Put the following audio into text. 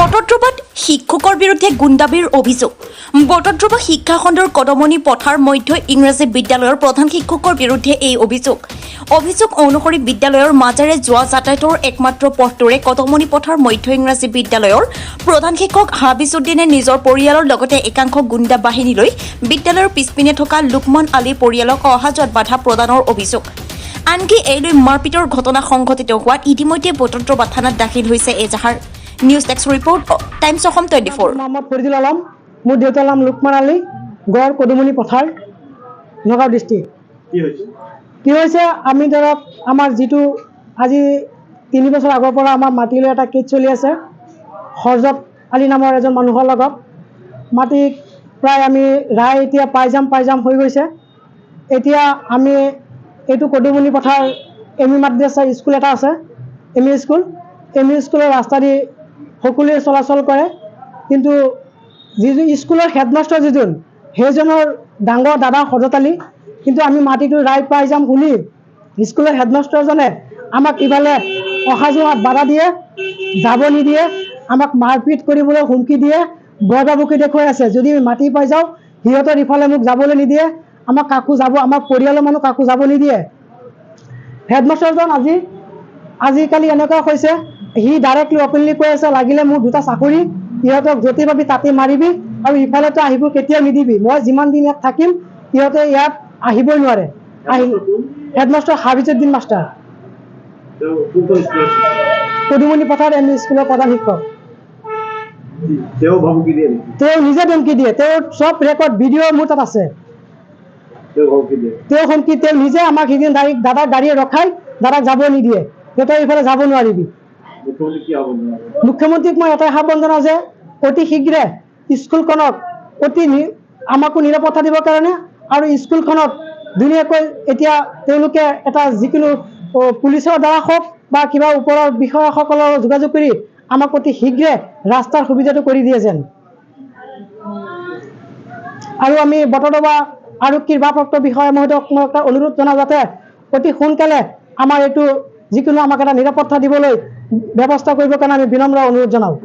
বটদ্ৰৱাত শিক্ষকৰ বিৰুদ্ধে গুণ্ডাবিৰ অভিযোগ। বটদ্ৰৱা শিক্ষা খণ্ডৰ কদমনি পথাৰ মধ্য ইংৰাজী বিদ্যালয়ৰ প্ৰধান শিক্ষকৰ বিৰুদ্ধে এই অভিযোগ অনুসৰি বিদ্যালয়ৰ মাজেৰে যোৱা যাতায়াতৰ একমাত্ৰ পথটোৰে কদমনি পথাৰ মধ্য ইংৰাজী বিদ্যালয়ৰ প্ৰধান শিক্ষক হাবিজুদ্দিনে নিজৰ পৰিয়ালৰ লগতে একাংশ গুণ্ডা বাহিনীলৈ বিদ্যালয়ৰ পিছপিনে থকা লুকমান আলী পৰিয়ালক অহা যোৱাত বাধা প্ৰদানৰ অভিযোগ। আনকি এইলৈ মাৰপিটৰ ঘটনা সংঘটিত হোৱাত ইতিমধ্যে বটদ্ৰৱা থানাত দাখিল হৈছে এজাহাৰ। News desk report, times Assam 24। Muhammad Faridul Alam, মোৰ দেউতাৰ নাম লুকমান আলী, গড় কদমনি পথাৰ, নগাঁও ডিষ্ট্ৰিক্ট। কি হৈছে, আমি ধৰক আমাৰ যিটো আজি 3 বছৰ আগৰ পৰা আমাৰ মাটিলৈ এটা কেছ চলি আছে হৰজত আলী নামৰ এজন মানুহৰ লগত। মাটি প্ৰায় আমি ৰায় এতিয়া পাই যাম হৈ গৈছে। এতিয়া আমি এইটো কদমনি পথাৰ এম ই মাদ্ৰাছা স্কুল এটা আছে, এম ই স্কুলৰ ৰাস্তা দি সকলোৱে চলাচল কৰে, কিন্তু যিটো স্কুলৰ হেডমাষ্টাৰ যিজন সেইজনৰ ডাঙৰ দাদা হৰজত আলী। কিন্তু আমি মাটিটো ৰায় পাই যাম শুনি স্কুলৰ হেডমাষ্টাৰজনে আমাক ইফালে অহা যোৱাত বাধা দিয়ে, যাব নিদিয়ে, আমাক মাৰপিট কৰিবলৈ হুমকি দিয়ে, বৰবাবুকি দেখুৱাই আছে। যদি মাটি পাই যাওঁ সিহঁতৰ ইফালে মোক যাবলৈ নিদিয়ে, আমাক কাকো যাব, আমাৰ পৰিয়ালৰ মানুহ কাকো যাব নিদিয়ে। হেডমাষ্টাৰজন আজিকালি এনেকুৱা হৈছে, সি ডাইৰেক্টলি অপেনলি কৈ আছে, লাগিলে মোৰ 2টা চাকৰি, ইহঁতক য'তে পাবি তাতে মাৰিবি আৰু ইফালেতো আহিব কেতিয়াও নিদিবি। মই যিমান দিন ইয়াত থাকিম সিহঁতে ইয়াত আহিবই নোৱাৰে। হেডমাষ্টাৰ হাবিজুদ্দিন মাষ্টাৰ, কদমনি পথাৰ এম ই স্কুলৰ প্ৰধান শিক্ষক। তেওঁ নিজে ধমকি দিয়ে, তেওঁৰ চব ৰেকৰ্ড ভিডিঅ' মোৰ তাত আছে। তেওঁ নিজে আমাক সিদিন দাদাক গাড়ীয়ে ৰখাই দাদাক যাব নিদিয়ে, তই ইফালে যাব নোৱাৰিবি। মুখ্যমন্ত্ৰীক মই এটাই আহ্বান জনাওঁ যে অতি শীঘ্ৰে স্কুলখনক আমাকো নিৰাপত্তা দিবৰ কাৰণে আৰু স্কুলখনত ধুনীয়াকৈ এতিয়া তেওঁলোকে এটা যিকোনো পুলিচৰ দ্বাৰা হওক বা কিবা ওপৰৰ বিষয়াসকলৰ যোগাযোগ কৰি আমাক অতি শীঘ্ৰে ৰাস্তাৰ সুবিধাটো কৰি দিয়ে যেন। আৰু আমি বটদ্ৰৱা আৰক্ষীৰ ভাৰপ্ৰাপ্ত বিষয়া মহোদয়ক মই এটা অনুৰোধ জনাওঁ যাতে অতি সোনকালে আমাৰ এইটো যিকোনো আমাক এটা নিৰাপত্তা দিবলৈ ব্যৱস্থা কৰিবৰ কাৰণে আমি বিনম্ৰ অনুৰোধ জনাওঁ।